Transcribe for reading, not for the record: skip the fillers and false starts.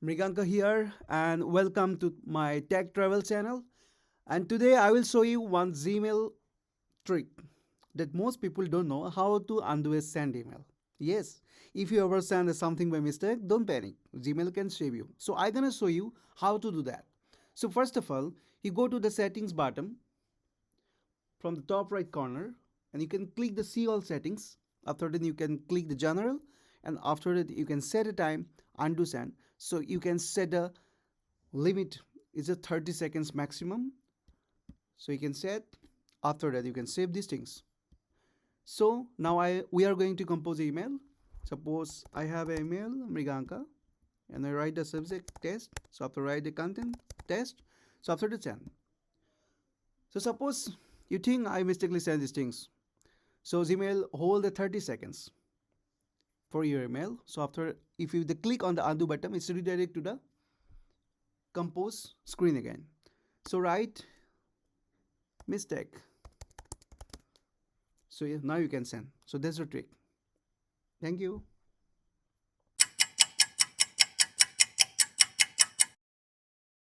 Mrigangkaa here and welcome to my tech travel channel. And today I will show you one Gmail trick that most people don't know how to undo a send email. Yes, if you ever send something by mistake, don't panic. Gmail can save you. So I'm gonna show you how to do that. So first of all, you go to the settings button from the top right corner and you can click the see all settings. After that you can click the general and after that you can set a time undo send. So you can set a limit is a 30 seconds maximum, so you can set. After that you can save these things. So now we are going to compose email. Suppose I have an email Mrigangkaa and I write the subject test. So after write the content test, so after the send. So suppose you think I mistakenly send these things, so Gmail hold the 30 seconds for your email. So after, if you click on the undo button, it's redirect to the compose screen again. So write mistake. So yeah, now you can send. So that's the trick. Thank you.